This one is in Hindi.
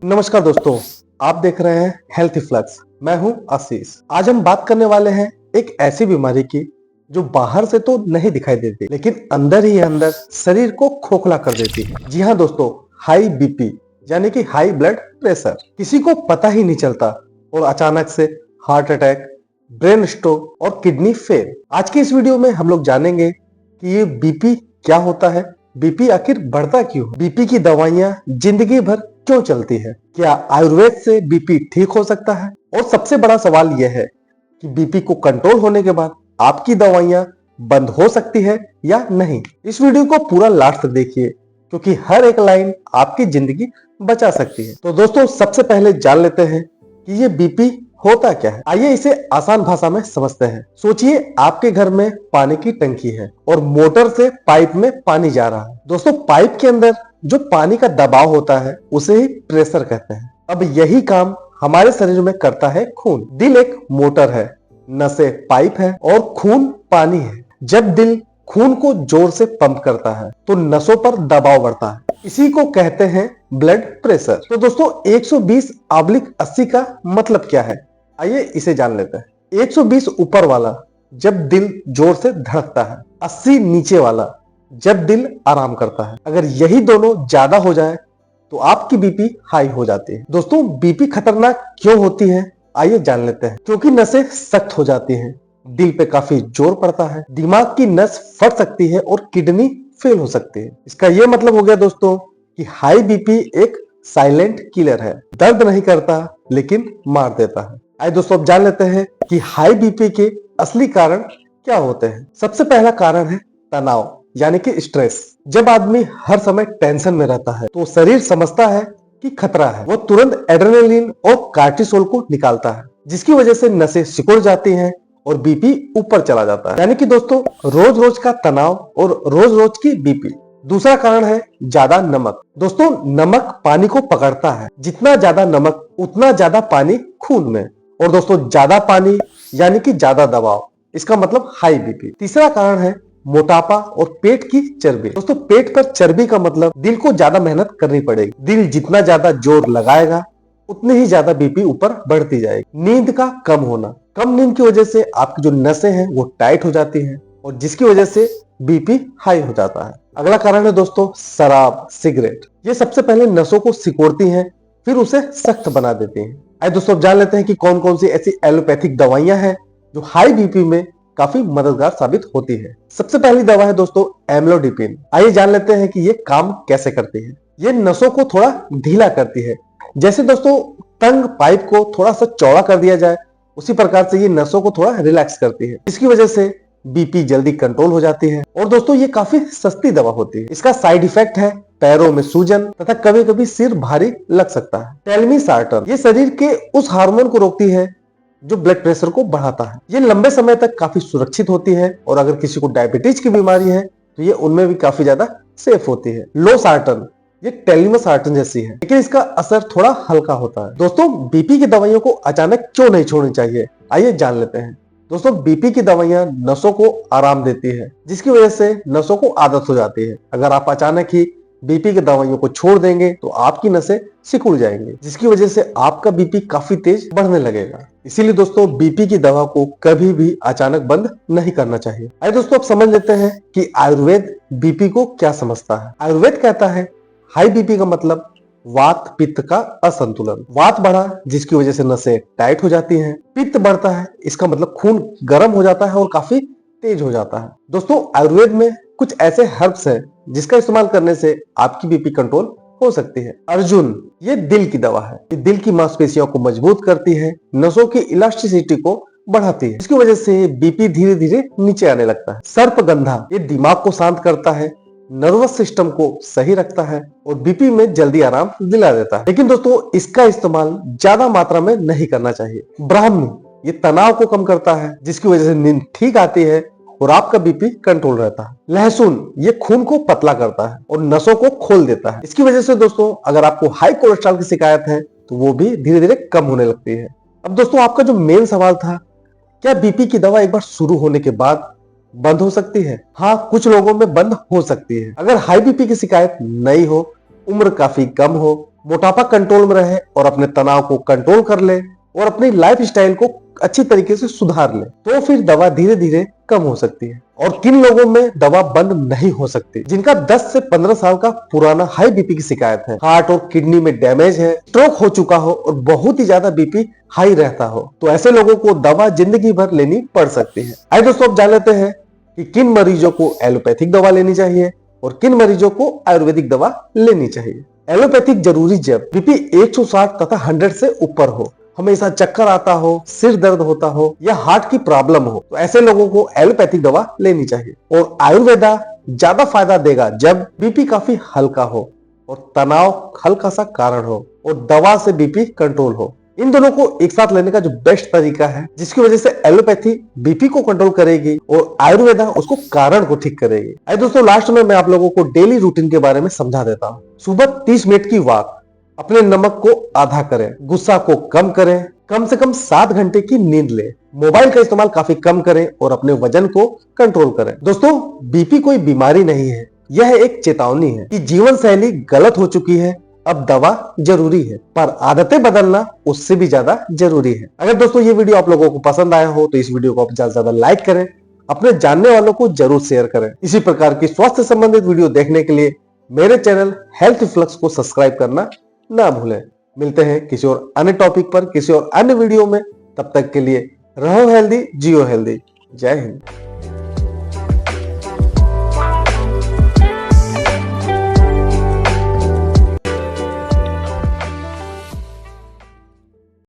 नमस्कार दोस्तों, आप देख रहे हैं हेल्थ फ्लक्स। मैं हूं आशीष। आज हम बात करने वाले हैं एक ऐसी बीमारी की जो बाहर से तो नहीं दिखाई देती, लेकिन अंदर ही अंदर शरीर को खोखला कर देती है। जी हाँ दोस्तों, हाई बीपी यानी कि हाई ब्लड प्रेशर। किसी को पता ही नहीं चलता और अचानक से हार्ट अटैक, ब्रेन स्ट्रोक और किडनी फेल। आज की इस वीडियो में हम लोग जानेंगे कि ये बीपी क्या होता है, बीपी आखिर बढ़ता क्यों, बीपी की दवाइयां जिंदगी भर क्यों चलती है, क्या आयुर्वेद से बीपी ठीक हो सकता है, और सबसे बड़ा सवाल यह है कि बीपी को कंट्रोल होने के बाद आपकी दवाइयां बंद हो सकती है या नहीं। इस वीडियो को पूरा लास्ट तक देखिए क्योंकि हर एक लाइन आपकी जिंदगी बचा सकती है। तो दोस्तों, सबसे पहले जान लेते हैं कि ये बीपी होता क्या है। आइए इसे आसान भाषा में समझते हैं। सोचिए आपके घर में पानी की टंकी है और मोटर से पाइप में पानी जा रहा है। दोस्तों, पाइप के अंदर जो पानी का दबाव होता है उसे ही प्रेशर कहते हैं। अब यही काम हमारे शरीर में करता है खून। दिल एक मोटर है, नसें पाइप है और खून पानी है। जब दिल खून को जोर से पंप करता है तो नसों पर दबाव बढ़ता है, इसी को कहते हैं ब्लड प्रेशर। तो दोस्तों, 120/80 का मतलब क्या है, आइए इसे जान लेते हैं। 120 ऊपर वाला जब दिल जोर से धड़कता है, 80 नीचे वाला जब दिल आराम करता है। अगर यही दोनों ज्यादा हो जाए तो आपकी बीपी हाई हो जाती है। दोस्तों, बीपी खतरनाक क्यों होती है, आइए जान लेते हैं। क्योंकि नसें सख्त हो जाती हैं, दिल पे काफी जोर पड़ता है, दिमाग की नस फट सकती है और किडनी फेल हो सकती है। इसका यह मतलब हो गया दोस्तों कि हाई बीपी एक साइलेंट किलर है, दर्द नहीं करता लेकिन मार देता है। आइए दोस्तों, अब जान लेते हैं कि हाई बीपी के असली कारण क्या होते हैं। सबसे पहला कारण है तनाव यानी कि स्ट्रेस। जब आदमी हर समय टेंशन में रहता है तो शरीर समझता है कि खतरा है। वो तुरंत एड्रेनलिन और कार्टिसोल को निकालता है, जिसकी वजह से नसें सिकुड़ जाती हैं और बीपी ऊपर चला जाता है। यानी कि दोस्तों, रोज रोज का तनाव और रोज रोज की बीपी। दूसरा कारण है ज्यादा नमक। दोस्तों, नमक पानी को पकड़ता है, जितना ज्यादा नमक उतना ज्यादा पानी खून में। और दोस्तों, ज्यादा पानी यानी कि ज्यादा दबाव, इसका मतलब हाई बीपी। तीसरा कारण है मोटापा और पेट की चर्बी। दोस्तों, पेट पर चर्बी का मतलब दिल को ज्यादा मेहनत करनी पड़ेगी। दिल जितना ज्यादा जोर लगाएगा उतनी ही ज्यादा बीपी ऊपर बढ़ती जाएगी। नींद का कम होना, कम नींद की वजह से आपकी जो नसें हैं वो टाइट हो जाती हैं और जिसकी वजह से बीपी हाई हो जाता है। अगला कारण है दोस्तों शराब, सिगरेट। ये सबसे पहले नसों को सिकोड़ती हैं, फिर उसे सख्त बना देती हैं। आइए दोस्तों, जान लेते हैं कि कौन कौन सी ऐसी एलोपैथिक दवाइयां हैं जो हाई बीपी में काफी मददगार साबित होती है। सबसे पहली दवा है दोस्तों एम्लोडिपिन। आइए जान लेते हैं कि ये काम कैसे करती है। ये नसों को थोड़ा ढीला करती है। जैसे दोस्तों तंग पाइप को थोड़ा सा चौड़ा कर दिया जाए, उसी प्रकार से ये नसों को थोड़ा रिलैक्स करती है। इसकी वजह से बीपी जल्दी कंट्रोल हो जाती है। और दोस्तों, ये काफी सस्ती दवा होती है। इसका साइड इफेक्ट है पैरों में सूजन तथा कभी कभी सिर भारी लग सकता है। टेलमिसार्टन, ये शरीर के उस हार्मोन को रोकती है जो ब्लड प्रेशर को बढ़ाता है। ये लंबे समय तक काफी सुरक्षित होती है और अगर किसी को डायबिटीज की बीमारी है तो ये उनमें भी काफी ज्यादा सेफ होती है। लोसार्टन, ये टेलमिसार्टन जैसी है लेकिन इसका असर थोड़ा हल्का होता है। दोस्तों, बीपी की दवाइयों को अचानक क्यों नहीं छोड़नी चाहिए, आइए जान लेते हैं। दोस्तों, बीपी की दवाइयां नसों को आराम देती है, जिसकी वजह से नसों को आदत हो जाती है। अगर आप अचानक ही बीपी की दवाइयों को छोड़ देंगे तो आपकी नसें सिकुड़ जाएंगी, जिसकी वजह से आपका बीपी काफी तेज बढ़ने लगेगा। इसीलिए दोस्तों, बीपी की दवा को कभी भी अचानक बंद नहीं करना चाहिए। आइए दोस्तों, अब समझ लेते हैं कि आयुर्वेद बीपी को क्या समझता है। आयुर्वेद कहता है हाई बीपी का मतलब वात पित्त का असंतुलन। वात बढ़ा जिसकी वजह से नसें टाइट हो जाती हैं। पित्त बढ़ता है, इसका मतलब खून गर्म हो जाता है और काफी तेज हो जाता है। दोस्तों, आयुर्वेद में कुछ ऐसे हर्ब्स हैं जिसका इस्तेमाल करने से आपकी बीपी कंट्रोल हो सकती है। अर्जुन, ये दिल की दवा है। ये दिल की मांसपेशियों को मजबूत करती है, नसों की इलास्टिसिटी को बढ़ाती है, इसकी वजह से बीपी धीरे धीरे नीचे आने लगता है। सर्पगंधा, ये दिमाग को शांत करता है, नर्वस सिस्टम को सही रखता है और बीपी में जल्दी आराम दिला देता है। लेकिन दोस्तों, इसका इस्तेमाल ज्यादा मात्रा में नहीं करना चाहिए। ब्राह्मी, ये तनाव को कम करता है, जिसकी वजह से नींद ठीक आती है और आपका बीपी कंट्रोल रहता है। लहसुन, ये खून को पतला करता है और नसों को खोल देता है। इसकी वजह से दोस्तों, अगर आपको हाई कोलेस्ट्रॉल की शिकायत है तो वो भी धीरे धीरे कम होने लगती है। अब दोस्तों, आपका जो मेन सवाल था, क्या बीपी की दवा एक बार शुरू होने के बाद बंद हो सकती है? हाँ, कुछ लोगों में बंद हो सकती है। अगर हाई बीपी की शिकायत नहीं हो, उम्र काफी कम हो मोटापा कंट्रोल में रहे और अपने तनाव को कंट्रोल कर ले और अपनी लाइफ स्टाइल को अच्छी तरीके से सुधार ले, तो फिर दवा धीरे धीरे कम हो सकती है। और किन लोगों में दवा बंद नहीं हो सकती? जिनका 10 से 15 साल का पुराना हाई बीपी की शिकायत है, हार्ट और किडनी में डैमेज है, स्ट्रोक हो चुका हो और बहुत ही ज्यादा बीपी हाई रहता हो, तो ऐसे लोगों को दवा जिंदगी भर लेनी पड़ सकती है। आइए दोस्तों, अब जान लेते हैं कि किन मरीजों को एलोपैथिक दवा लेनी चाहिए और किन मरीजों को आयुर्वेदिक दवा लेनी चाहिए। एलोपैथिक जरूरी जब बीपी 160 तथा 100 से ऊपर हो, हमेशा चक्कर आता हो, सिर दर्द होता हो या हार्ट की प्रॉब्लम हो, तो ऐसे लोगों को एलोपैथिक दवा लेनी चाहिए। और आयुर्वेदा ज्यादा फायदा देगा जब बीपी काफी हल्का हो और तनाव हल्का सा कारण हो और दवा से बीपी कंट्रोल हो। इन दोनों को एक साथ लेने का जो बेस्ट तरीका है, जिसकी वजह से एलोपैथी बीपी को कंट्रोल करेगी और आयुर्वेदा उसको कारण को ठीक करेगी। आइए दोस्तों, लास्ट में मैं आप लोगों को डेली रूटीन के बारे में समझा देता हूँ। सुबह 30 मिनट की वॉक, अपने नमक को आधा करें, गुस्सा को कम करें, कम से कम 7 घंटे की नींद ले, मोबाइल का इस्तेमाल काफी कम करें और अपने वजन को कंट्रोल करें। दोस्तों, बीपी कोई बीमारी नहीं है, यह एक चेतावनी है कि जीवन शैली गलत हो चुकी है, अब दवा जरूरी है, पर आदतें बदलना उससे भी ज्यादा जरूरी है। अगर दोस्तों ये वीडियो आप लोगों को पसंद आया हो तो इस वीडियो को आप ज्यादा से ज्यादा लाइक करें, अपने जानने वालों को जरूर शेयर करें। इसी प्रकार की स्वास्थ्य संबंधित वीडियो देखने के लिए मेरे चैनल हेल्थ फ्लक्स को सब्सक्राइब करना ना भूलें। मिलते हैं किसी और अन्य टॉपिक पर, किसी और अन्य वीडियो में। तब तक के लिए रहो हेल्दी, जियो हेल्दी। जय हिंद।